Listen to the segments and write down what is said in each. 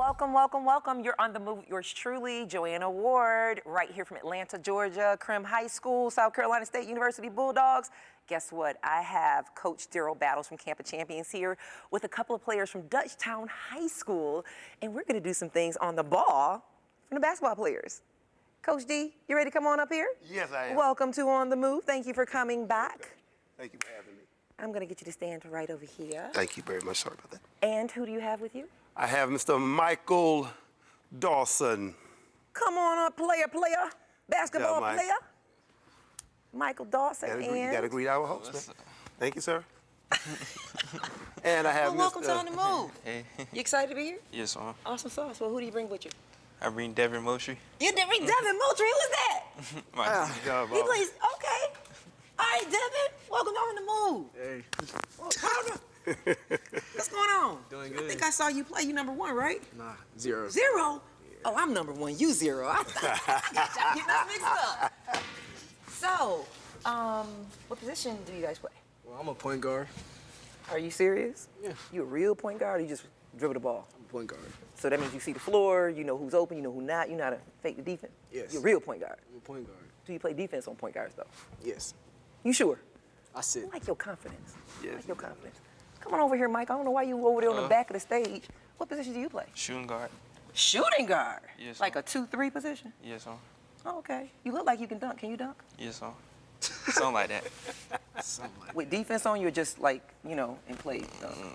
welcome, welcome, welcome. You're on the move. Yours truly, Joanna Ward, right here from Atlanta, Georgia, Krim High School, South Carolina State University Bulldogs. Guess what? I have Coach Daryl Battles from Camp of Champions here with a couple of players from Dutchtown High School, and we're going to do some things on the ball from the basketball players. Coach D, you ready to come on up here? Yes, I am. Welcome to On the Move. Thank you for coming back. Thank you for having me. I'm going to get you to stand right over here. Thank you very much. Sorry about that. And who do you have with you? I have Mr. Michael Dawson. Come on up, player, basketball Mike. player. Michael Dawson You and... got to greet our host. Man. Thank you, sir. And I have welcome Mr. to On the Move. Hey. You excited to be here? Yes, ma'am. Awesome sauce. Well, who do you bring with you? I bring Devin Moultrie. You did bring Devin Moultrie. Who's that? My job, He plays, okay. All right, Devin, welcome to On the Move. Hey, What's going on? Doing I good. think I saw you play. You number one, right? Nah, zero. Zero? Oh, I'm number one. You zero. I got y'all getting us mixed up. So, what position do you guys play? Well, I'm a point guard. Are you serious? Yeah. You a real point guard or you just dribble the ball? I'm a point guard. So that means you see the floor, you know who's open, you know who not, you know how to fake the defense? Yes. You're a real point guard. I'm a point guard. Do you play defense on point guards, though? Yes. You sure? I sit. I like your confidence. I Yes, like your confidence. Come on over here, Mike. I don't know why you over there on the back of the stage. What position do you play? shooting guard. Shooting guard? Yes, Like ma'am. a 2-3 position? Yes, ma'am. Oh, okay. You look like you can dunk. Can you dunk? Yes, ma'am. Something like that. Something like With defense on, you're just like, you know, and play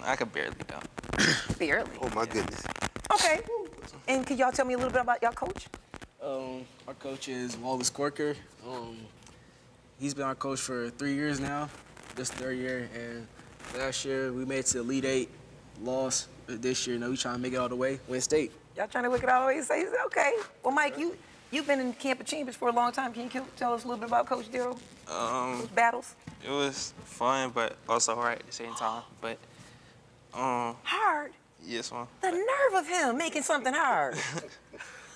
I could barely dunk. barely. Oh, my goodness. Okay. And could y'all tell me a little bit about y'all coach? Our coach is Wallace Corker. He's been our coach for 3 years now, this third year, and last year we made it to Elite Eight, lost. This year, we trying to make it all the way, win state. Y'all trying to look it all the way and say, okay. Well, Mike, you've been in Camp of Champions for a long time. Can you tell us a little bit about Coach Daryl? Coach Battles? It was fun, but also hard at the same time. But, Hard? yes, ma'am. The nerve of him making something hard.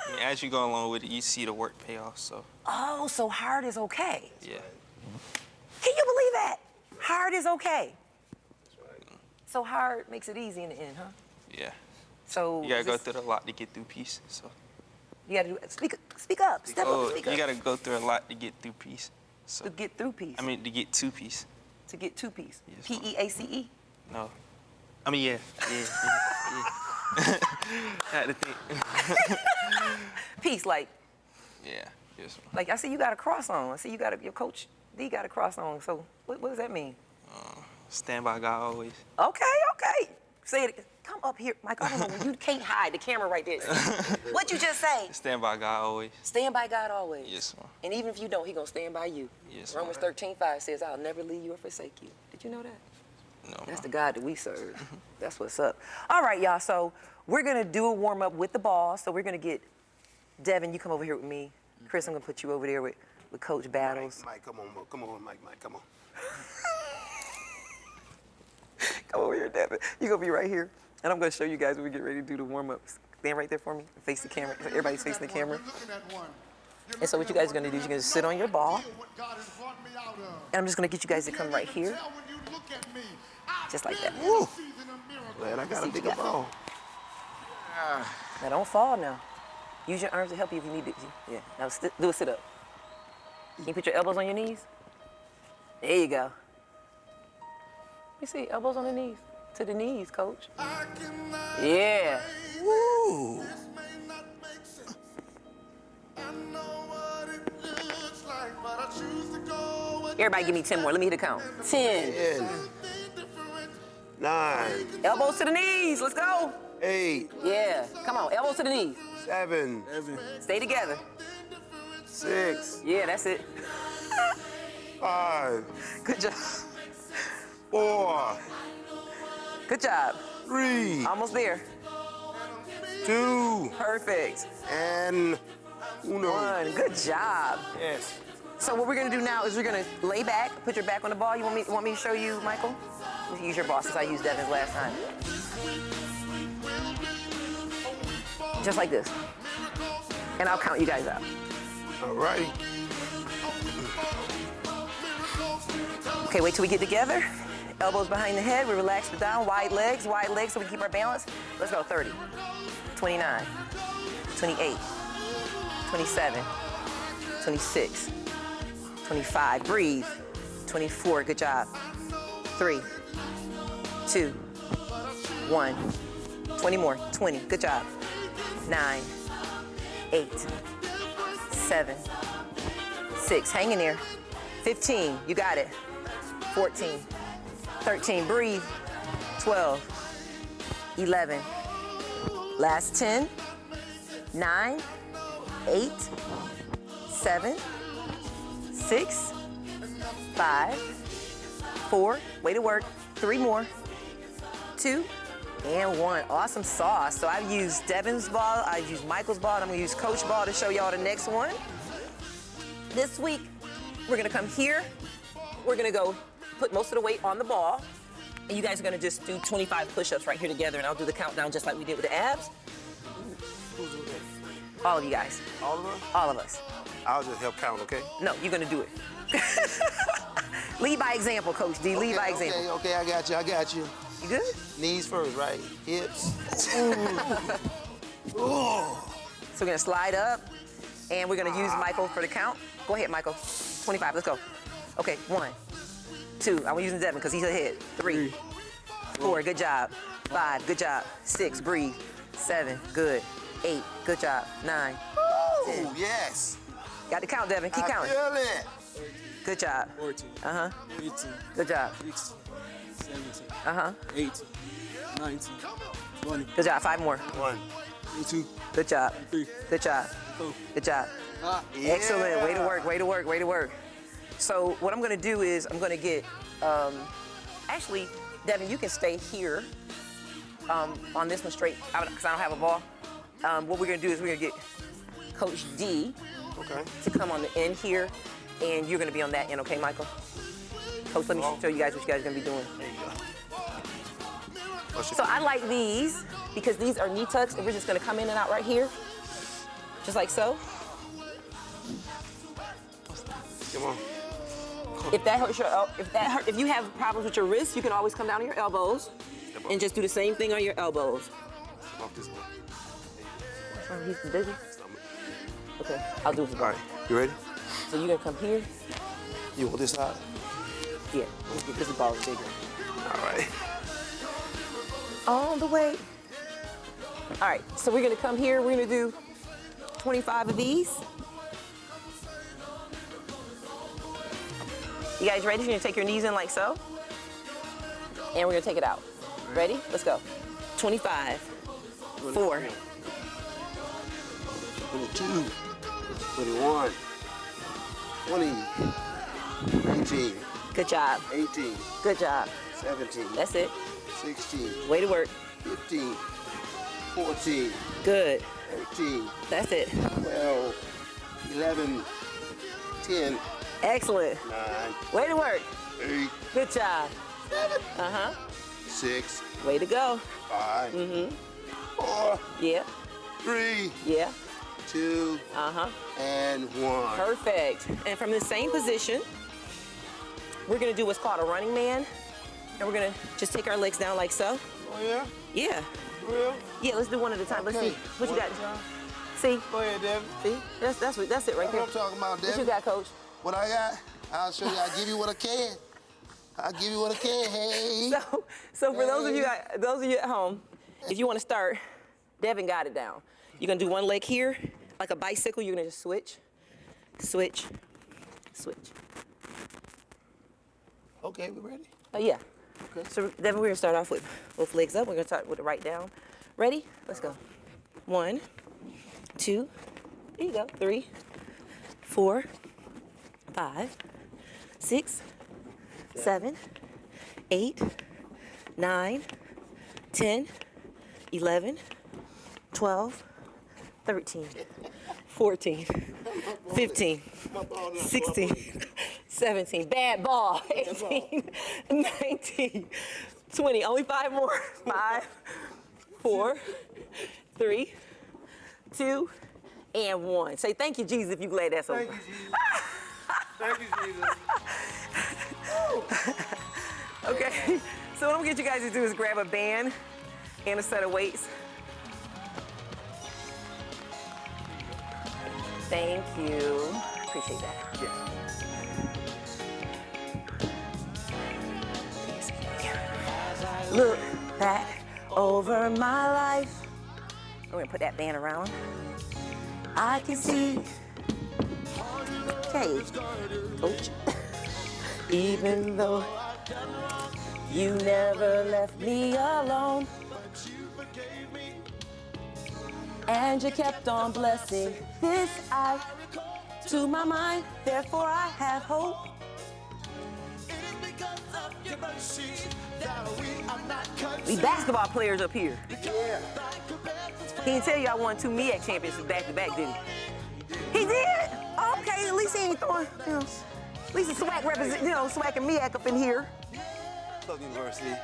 I mean, as you go along with it, you see the work pay off, so, Oh, so hard is okay. yeah. Can you believe that? Hard is okay. So hard makes it easy in the end, huh? Yeah. So You gotta go this- through a lot to get through peace, so. You gotta do speak up, step up, Oh, speak you up. gotta go through a lot to get through peace. So, To get through peace. I mean, to get to peace. to get two piece. Yes, ma'am. P-E-A-C-E. No. I mean, yeah. I had to think. Peace, like Yeah, yes, ma'am. I see you got a cross on. I see you got your coach D got a cross on. So what does that mean? Stand by God always. Okay. Say it. Come up here, Mike. I don't know. You can't hide the camera right there. What'd you just say? Stand by God always. Stand by God always. Yes, ma'am. And even if you don't, He gonna stand by you. Yes, Romans ma'am. 13:5 says, "I'll never leave you or forsake you." Did you know that? No, That's ma'am. the God that we serve. That's what's up. All right, y'all. So we're gonna do a warm up with the ball. So we're gonna get Devin. You come over here with me. Chris, I'm gonna put you over there with Coach Battles. Mike, come on, Mike, come on. Come over here, Devin. You're gonna be right here. And I'm gonna show you guys when we get ready to do the warm-ups. Stand right there for me and face the camera. Everybody's facing the camera. And so what you guys are gonna do is you're gonna sit on your ball. And I'm just gonna get you guys to come right here. Just like that. Woo. Man, I got a bigger ball. Now don't fall now. Use your arms to help you if you need to. Yeah, now do a sit-up. Can you put your elbows on your knees? There you go. You see, elbows on the knees. To the knees, coach. Yeah. Woo. Everybody give me 10 more. Let me hit a count. 10. 10, 9, Elbows to the knees. Let's go. 8, Yeah. Come on. Elbows to the knees. 7, Stay together. 6, Yeah, that's it. 5, Good job. 4, Good job. 3, Almost there. 2, Perfect. and uno. 1. Good job. Yes. So what we're gonna do now is we're gonna lay back, put your back on the ball. You want me to show you, Michael? You can use your ball since I used Devin's last time. Just like this. And I'll count you guys out. All righty. Okay, wait till we get together. Elbows behind the head, we relax it down, wide legs so we keep our balance. Let's go, 30. 29, 28, 27, 26, 25, breathe, 24, good job, 3, 2, 1, 20 more, 20, good job, 9, 8, 7, 6, hang in there, 15, you got it, 14, 13, breathe, 12, 11, last 10, 9, 8, 7, 6, 5, 4, way to work, 3 more, 2, and 1. Awesome sauce. So I've used Devin's ball, I've used Michael's ball, and I'm gonna use Coach ball to show y'all the next one. This week, we're gonna come here, we're gonna go put most of the weight on the ball, and you guys are gonna just do 25 push-ups right here together, and I'll do the countdown just like we did with the abs. All of you guys. All of us? All of us. I'll just help count, okay? No, you're gonna do it. Lead by example, Coach D. Lead by example. Okay, I got you. You good? Knees first, right? Hips. So we're gonna slide up, and we're gonna use Michael for the count. Go ahead, Michael. 25, let's go. Okay, 1, 2, I'm using Devin because he's ahead. 3, 4, good job. 5, good job. 6, breathe. 7, good. 8, good job. 9, 10. Ooh, yes. Got to count, Devin. Keep counting. I feel it. Good job. 14, Uh-huh. 15, Good job. 16, 17, Uh-huh. 18, 19, 20, Good job. 5 more. 1. 22, Good job. 3, Good job. 4, Good job. 5. Excellent. Way to work. Way to work. Way to work. So what I'm gonna do is I'm gonna get, actually, Devin, you can stay here on this one straight because I don't have a ball. What we're gonna do is we're gonna get Coach D Okay. to come on the end here, and you're gonna be on that end, okay, Michael? Coach, let me show you guys what you guys are gonna be doing. There you go. So I like these because these are knee tucks, and we're just gonna come in and out right here, just like so. Come on. If that hurts if you have problems with your wrists, you can always come down on your elbows and just do the same thing on your elbows. Off this one. Oh, he's busy? Stomach. Okay, I'll do it. All right. You ready? So you're gonna come here. You want this side? Yeah, let's get this ball bigger. All right. On the way. All right, so we're gonna come here. We're gonna do 25 of these. You guys ready? You're gonna take your knees in like so. And we're gonna take it out. Ready? Let's go. 25, 4, 22, 21, 20, 19, good job, 18, good job. 17, That's it. 16, Way to work. 15, 14, Good. 13, That's it. 12, 11, 10, Excellent. 9, Way to work. 8, Good job. 7, Uh-huh. 6, Way to go. 5, 4, Yeah. 3, Yeah. 2, Uh-huh. and 1. Perfect. And from the same position, we're gonna do what's called a running man. And we're gonna just take our legs down like so. Oh, yeah? Yeah. For real? Yeah, let's do one at a time. Let's Okay. see what you One got. at a time. See? Go ahead, Devin. See? That's it right That's there. what I'm talking about, What you Devin. got, Coach? What I got, I'll show you. I'll give you what I can. I'll give you what I can. Hey. So for those of you at home, if you want to start, Devin got it down. You're gonna do one leg here, like a bicycle. You're gonna just switch, switch, switch. Okay, we ready? Yeah. Okay. So Devin, we're gonna start off with both legs up. We're gonna start with the right down. Ready? Let's go. 1, 2, there you go. 3, 4, 5, 6, 7, 8, 9, 10, 11, 12, 13, 14, 15, 16, 17, bad ball, 18, 19, 20, only 5 more. 5, 4, 3, 2, and 1. Say thank you, Jesus, if you glad that's over. Thank you, Jesus. Thank you, Jesus. Okay, so what I'm gonna get you guys to do is grab a band and a set of weights. Thank you. Appreciate that. Yes. Look back over my life. We're gonna put that band around. I can see. Okay, coach. Even though you never left me alone, and you kept on blessing this eye to my mind, therefore I have hope. We basketball players up here. Yeah. He didn't tell you I won 2 MEAC championships back to back, did he? He did? Okay, at least he ain't throwing, you know. At least the SWAC represent, you know, SWAC and MEAC up in here. Southern University.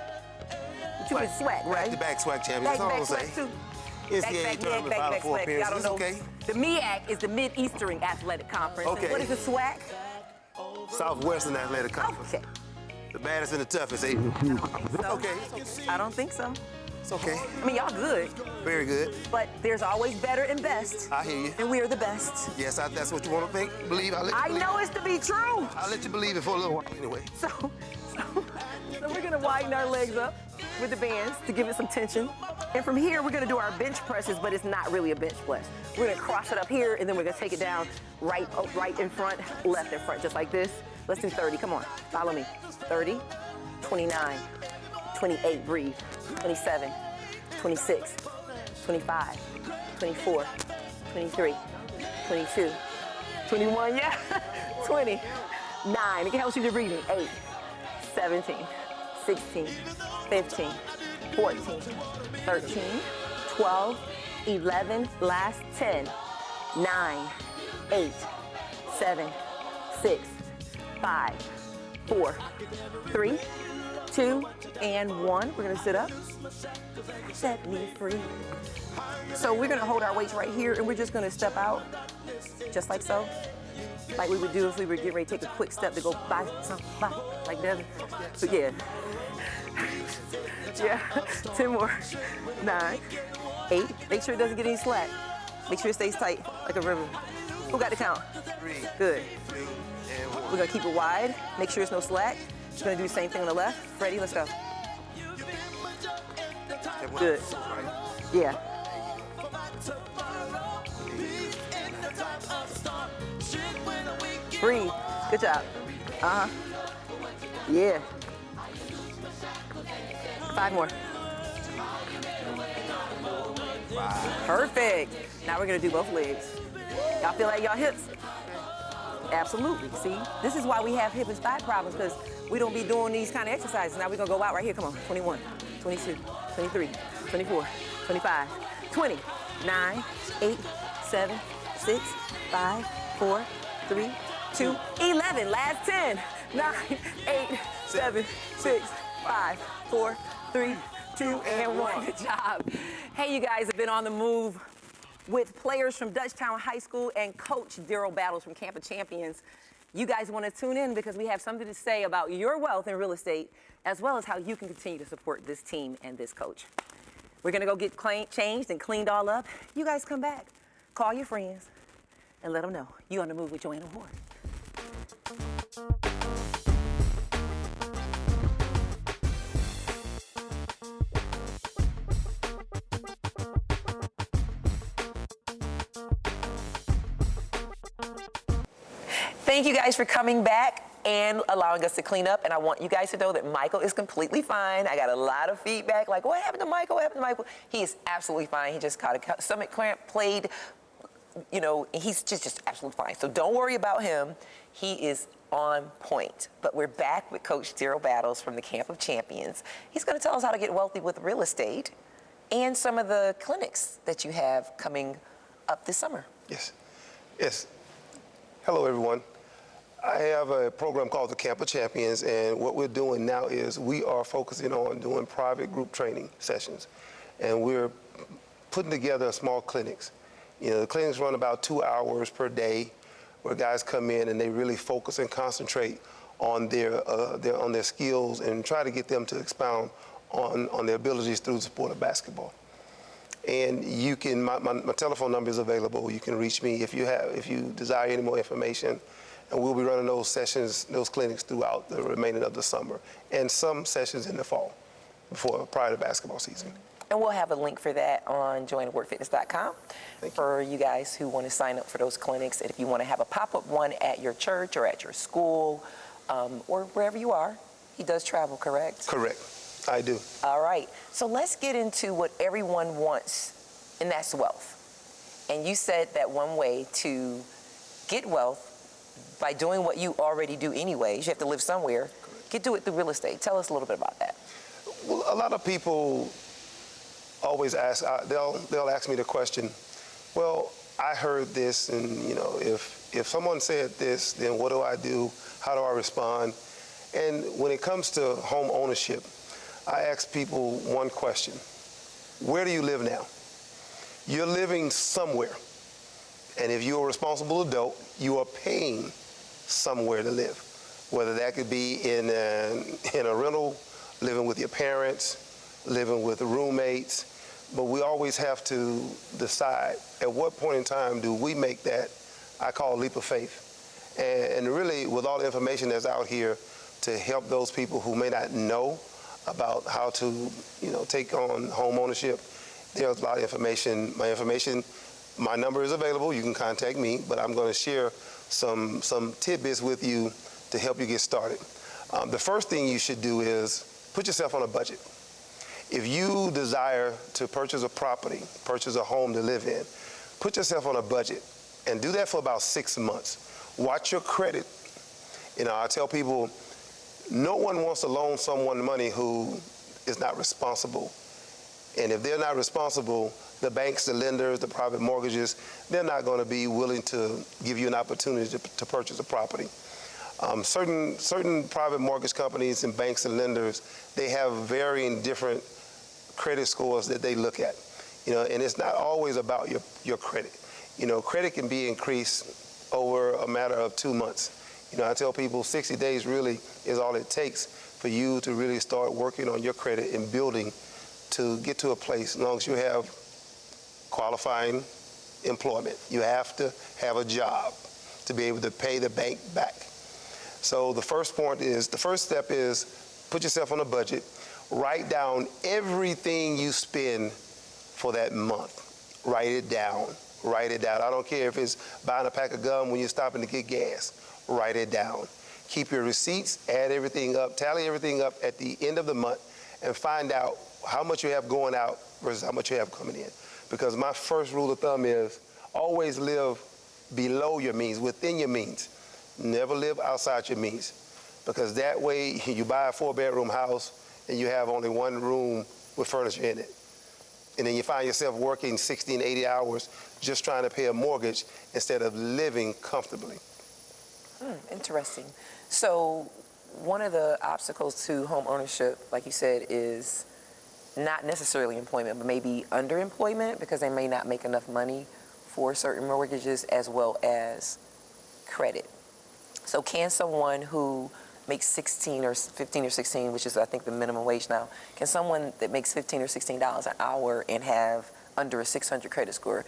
But you was SWAC, right? Back-to-back SWAC champions. That's all I'm Back-to-back saying. SWAC, too. NCAA tournament, Final Four SWAC. appearances. Y'all It's don't know. okay. The MEAC is the Mid-Eastern Athletic Conference. Okay. And what is the SWAC? Southwestern Athletic Conference. Okay. The baddest and the toughest, eh? So, Okay. I don't think so. It's okay. I mean, y'all good, Very good. but there's always better and best. I hear you. And we are the best. Yes, that's what you want to think, believe. I'll let you I believe. know it's to be true. I'll let you believe it for a little while anyway. So we're gonna widen our legs up with the bands to give it some tension. And from here, we're gonna do our bench presses, but it's not really a bench press. We're gonna cross it up here, and then we're gonna take it down right in front, left in front, just like this. Let's do 30, come on, follow me. 30, 29, 28, breathe, 27, 26, 25, 24, 23, 22, 21, yeah, 20, 9, it can help you with breathing, 8, 17, 16, 15, 14, 13, 12, 11, last 10, 9, 8, 7, 6, 5, 4, 3, 2, and 1. We're gonna sit up. Set me free. So we're gonna hold our weights right here, and we're just gonna step out, just like so. Like we would do if we were getting ready to take a quick step to go by, like that. So yeah. Yeah, 10 more. 9, 8. Make sure it doesn't get any slack. Make sure it stays tight, like a river. Who got the count? 3, Good. 2, and 1. We're gonna keep it wide. Make sure there's no slack. We're gonna do the same thing on the left. Ready? Let's go. Good. Yeah. Breathe. Good job. Uh-huh. Yeah. 5 more. Perfect. Now we're gonna do both legs. Y'all feel like y'all hips? Absolutely. See, this is why we have hip and thigh problems, because we don't be doing these kind of exercises. Now we're gonna go out right here. Come on. 21, 22, 23, 24, 25, 20, 9, 8, 7, 6, 5, 4, 3, 2, 11. Last 10. 9, 8, 7, 6, 5, 4, 3, 2, and 1. Good job. Hey, you guys have been on the move with players from Dutchtown High School and Coach Daryl Battles from Camp of Champions. You guys want to tune in because we have something to say about your wealth in real estate, as well as how you can continue to support this team and this coach. We're going to go get changed and cleaned all up. You guys come back, call your friends, and let them know you on the move with Joanna Ward. Thank you guys for coming back and allowing us to clean up. And I want you guys to know that Michael is completely fine. I got a lot of feedback like, what happened to Michael? What happened to Michael? He is absolutely fine. He just caught a stomach cramp, played, you know, he's just absolutely fine. So don't worry about him. He is on point. But we're back with Coach Daryl Battles from the Camp of Champions. He's going to tell us how to get wealthy with real estate and some of the clinics that you have coming up this summer. Yes. Yes. Hello, everyone. I have a program called the Camp of Champions, and what we're doing now is we are focusing on doing private group training sessions, and we're putting together small clinics. You know, the clinics run about 2 hours per day, where guys come in and they really focus and concentrate on their skills and try to get them to expound on their abilities through the sport of basketball. And you can, my telephone number is available. You can reach me if you desire any more information. And we'll be running those sessions, those clinics throughout the remaining of the summer, and some sessions in the fall, prior to basketball season. And we'll have a link for that on joannaworkfitness.com for you guys who want to sign up for those clinics. And if you want to have a pop-up one at your church or at your school or wherever you are, he does travel, correct? Correct. I do. All right. So let's get into what everyone wants, and that's wealth. And you said that one way to get wealth by doing what you already do anyways, you have to live somewhere, do it through real estate. Tell us a little bit about that. Well, a lot of people always ask, they'll ask me the question, well, I heard this, and if someone said this, then what do I do? How do I respond? And when it comes to home ownership, I ask people one question: where do you live now? You're living somewhere, and if you're a responsible adult, you are paying somewhere to live, whether that could be in a rental, living with your parents, living with roommates. But we always have to decide at what point in time do we make that, I call, leap of faith. And really, with all the information that's out here to help those people who may not know about how to, take on home ownership, there's a lot of information. My number is available. You can contact me, but I'm going to share some tidbits with you to help you get started. The first thing you should do is put yourself on a budget. If you desire to purchase a property, purchase a home to live in, put yourself on a budget and do that for about 6 months. Watch your credit. I tell people, no one wants to loan someone money who is not responsible. And if they're not responsible, the banks, the lenders, the private mortgages, they're not going to be willing to give you an opportunity to purchase a property. Certain private mortgage companies and banks and lenders, they have varying different credit scores that they look at, and it's not always about your credit. Credit can be increased over a matter of 2 months. I tell people 60 days really is all it takes for you to really start working on your credit and building to get to a place, as long as you have qualifying employment. You have to have a job to be able to pay the bank back. So the first step is put yourself on a budget. Write down everything you spend for that month. Write it down. Write it down. I don't care if it's buying a pack of gum when you're stopping to get gas. Write it down. Keep your receipts, add everything up, tally everything up at the end of the month, and find out how much you have going out versus how much you have coming in. Because my first rule of thumb is always live below your means, within your means. Never live outside your means. Because that way you buy a 4-bedroom house and you have only one room with furniture in it. And then you find yourself working 60 and 80 hours just trying to pay a mortgage instead of living comfortably. Interesting. So one of the obstacles to home ownership, like you said, is not necessarily employment, but maybe underemployment, because they may not make enough money for certain mortgages, as well as credit. So can someone who makes 16 or 15 or 16, which is I think the minimum wage now, can someone that makes $15 or $16 an hour and have under a 600 credit score,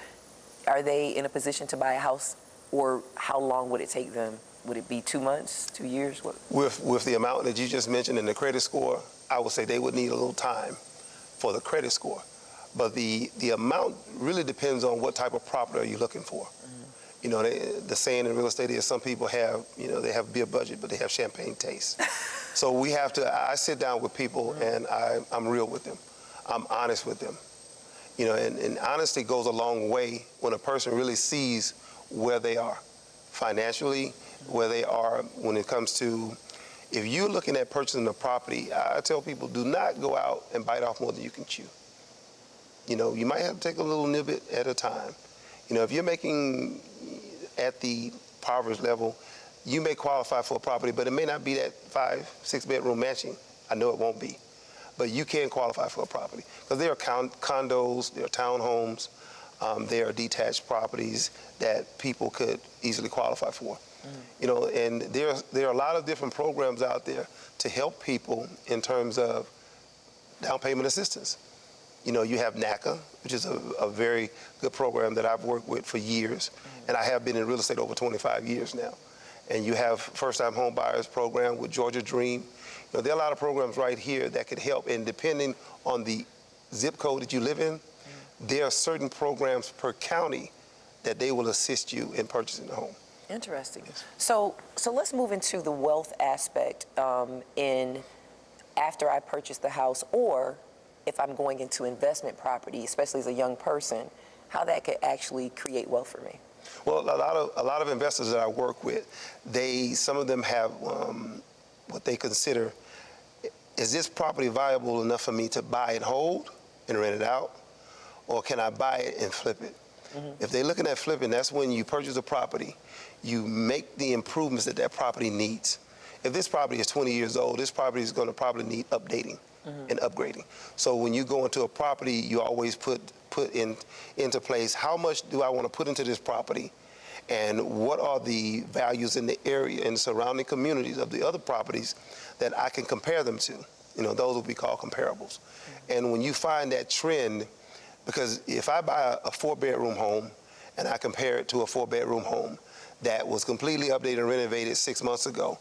are they in a position to buy a house, or how long would it take them? Would it be 2 months, 2 years? What? With the amount that you just mentioned in the credit score, I would say they would need a little time for the credit score. But the amount really depends on what type of property are you looking for. Mm-hmm. The saying in real estate is some people have, they have beer budget, but they have champagne taste. So I sit down with people and I'm real with them. I'm honest with them. And honesty goes a long way when a person really sees where they are financially, where they are when it comes to, if you're looking at purchasing a property, I tell people, do not go out and bite off more than you can chew. You might have to take a little nibble at a time. If you're making at the poverty level, you may qualify for a property, but it may not be that 5-6 bedroom mansion. I know it won't be. But you can qualify for a property. Because there are condos, there are townhomes, there are detached properties that people could easily qualify for. And there are a lot of different programs out there to help people in terms of down payment assistance. You know, you have NACA, which is a very good program that I've worked with for years, and I have been in real estate over 25 years now. And you have first-time home buyers program with Georgia Dream. You know, there are a lot of programs right here that could help, and depending on the zip code that you live in, there are certain programs per county that they will assist you in purchasing a home. Interesting. So let's move into the wealth aspect in after I purchase the house, or if I'm going into investment property, especially as a young person, how that could actually create wealth for me. Well, a lot of investors that I work with, some of them have what they consider, is this property viable enough for me to buy and hold and rent it out, or can I buy it and flip it? If they're looking at flipping, that's when you purchase a property, you make the improvements that property needs. If this property is 20 years old, this property is going to probably need updating and upgrading. So when you go into a property, you always put into place, how much do I want to put into this property, and what are the values in the area and surrounding communities of the other properties that I can compare them to. You know, those will be called comparables. And when you find that trend, because if I buy a 4-bedroom home and I compare it to a 4-bedroom home that was completely updated and renovated 6 months ago,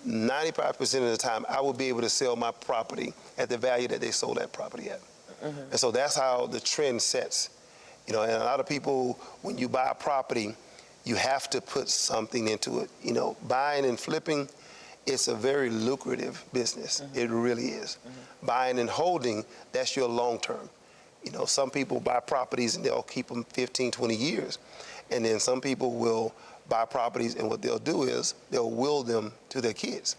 95% of the time I will be able to sell my property at the value that they sold that property at. And so that's how the trend sets. You know, and a lot of people, when you buy a property, you have to put something into it. You know, buying and flipping, it's a very lucrative business. It really is. Buying and holding, that's your long term. You know, some people buy properties and they'll keep them 15, 20 years. And then some people will buy properties, and what they'll do is they'll will them to their kids.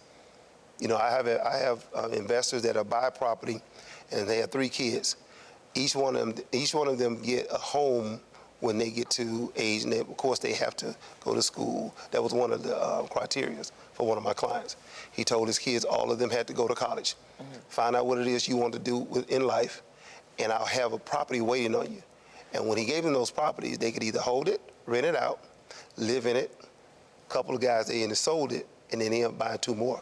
You know, I have investors that will buy property, and they have 3 kids. Each one of them get a home when they get to age, and of course they have to go to school. That was one of the criteria for one of my clients. He told his kids all of them had to go to college, find out what it is you want to do in life, and I'll have a property waiting on you. And when he gave them those properties, they could either hold it, rent it out, live in it. A couple of guys, they sold it, and then they ended up buying 2 more.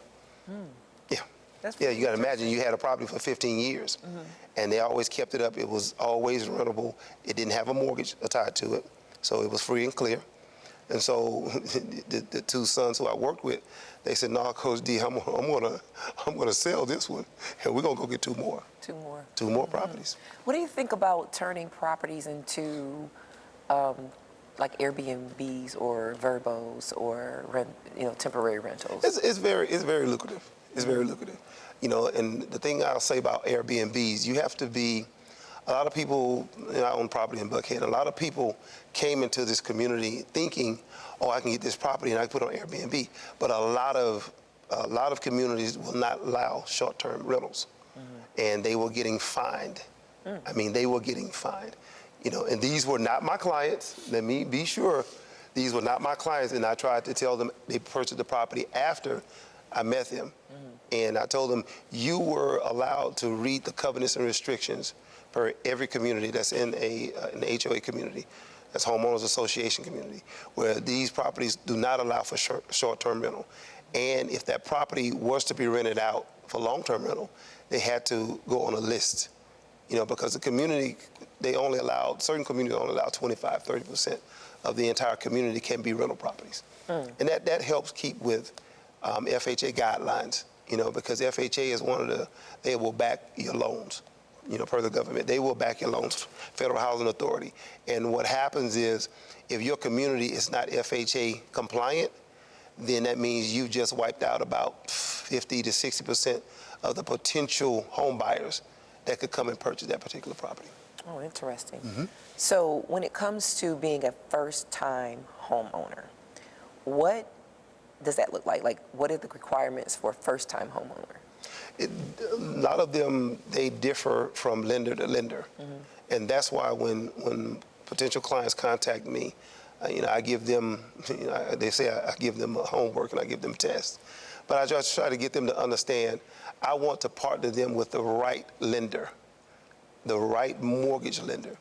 Yeah. Yeah, you got to imagine you had a property for 15 years, and they always kept it up. It was always rentable. It didn't have a mortgage tied to it, so it was free and clear. And so the 2 sons who I worked with, they said, "No, Coach D, I'm gonna sell this one, and we're gonna go get 2 more. 2 more. 2 more properties." What do you think about turning properties into like Airbnbs or verbos or temporary rentals? It's very lucrative. It's very lucrative. You know, and the thing I'll say about Airbnbs, you have to be. A lot of people, I own property in Buckhead. A lot of people came into this community thinking, "Oh, I can get this property and I can put it on Airbnb." But a lot of communities will not allow short-term rentals, and they were getting fined. I mean, they were getting fined. You know, and these were not my clients. Let me be sure, these were not my clients. And I tried to tell them they purchased the property after I met them, and I told them you were allowed to read the covenants and restrictions for every community that's in an HOA community, that's homeowners association community, where these properties do not allow for short-term rental. And if that property was to be rented out for long-term rental, they had to go on a list, you know, because the community, certain communities only allow 25, 30% of the entire community can be rental properties. And that helps keep with FHA guidelines, you know, because FHA is they will back your loans. You know, per the government, they will back your loans, Federal Housing Authority. And what happens is, if your community is not FHA compliant, then that means you just wiped out about 50 to 60% of the potential home buyers that could come and purchase that particular property. Oh, interesting. So when it comes to being a first-time homeowner, what does that look like? Like, what are the requirements for a first-time homeowner? A lot of them, they differ from lender to lender. And that's why when potential clients contact me, you know, I give them, you know, they say I give them homework and I give them tests. But I just try to get them to understand, I want to partner them with the right lender, the right mortgage lender,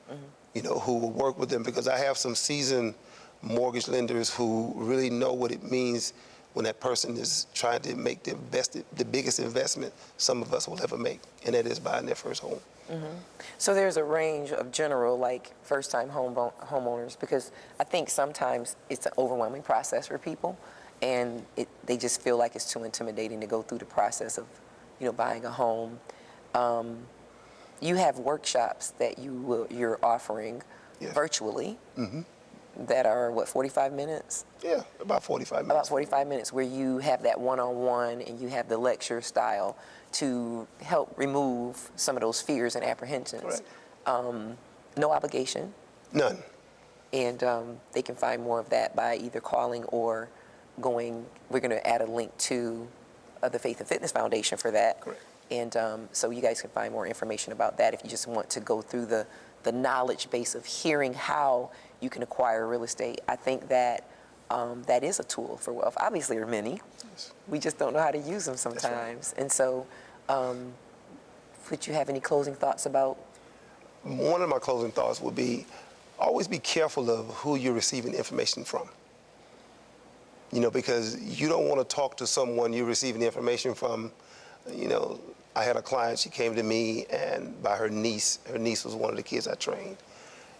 you know, who will work with them, because I have some seasoned mortgage lenders who really know what it means when that person is trying to make the biggest investment some of us will ever make, and that is buying their first home. So there's a range of general, like first-time homeowners, because I think sometimes it's an overwhelming process for people, and they just feel like it's too intimidating to go through the process of, buying a home. You have workshops that you're offering Yes. virtually that are, 45 minutes? Yeah, about 45 minutes. About 45 minutes, where you have that one-on-one and you have the lecture style to help remove some of those fears and apprehensions. Correct. No obligation, None. and they can find more of that by either calling or going. We're going to add a link to the Faith and Fitness Foundation for that. Correct. And so you guys can find more information about that if you just want to go through the knowledge base of hearing how you can acquire real estate. I think that that is a tool for wealth. Obviously, there are many. Yes. We just don't know how to use them sometimes. And so, would you have any closing thoughts about? One of my closing thoughts would be, always be careful of who you're receiving information from. Because you don't want to talk to someone you're receiving information from. I had a client, she came to me, and by her niece was one of the kids I trained,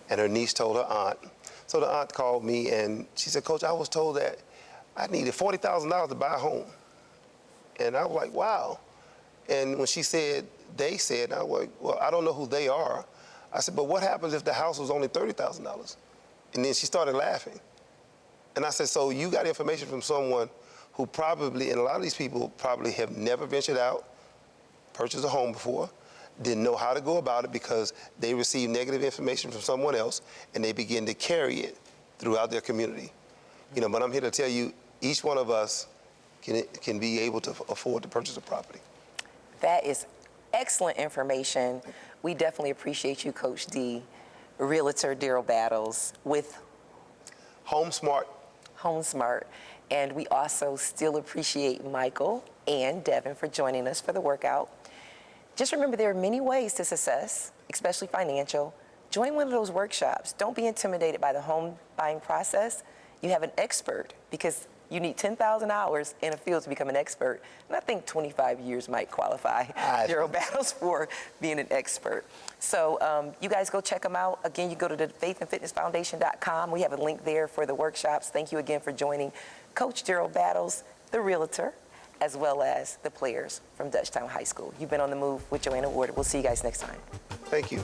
and her niece told her aunt. So the aunt called me and she said, Coach, I was told that I needed $40,000 to buy a home. And I was like, wow. And when she said, they said, I was like, well, I don't know who they are. I said, but what happens if the house was only $30,000? And then she started laughing. And I said, so you got information from someone who probably, and a lot of these people probably have never ventured out, purchased a home before, didn't know how to go about it because they received negative information from someone else, and they begin to carry it throughout their community. But I'm here to tell you, each one of us can be able to afford to purchase a property. That is excellent information. We definitely appreciate you, Coach D. Realtor Daryl Battles with HomeSmart. HomeSmart. And we also still appreciate Michael and Devin for joining us for the workout. Just remember, there are many ways to success, especially financial. Join one of those workshops. Don't be intimidated by the home buying process. You have an expert, because you need 10,000 hours in a field to become an expert. And I think 25 years might qualify Daryl Battles for being an expert. So you guys go check them out. Again, you go to the faithandfitnessfoundation.com. We have a link there for the workshops. Thank you again for joining Coach Daryl Battles, the realtor, as well as the players from Dutchtown High School. You've been on the move with Joanna Ward. We'll see you guys next time. Thank you.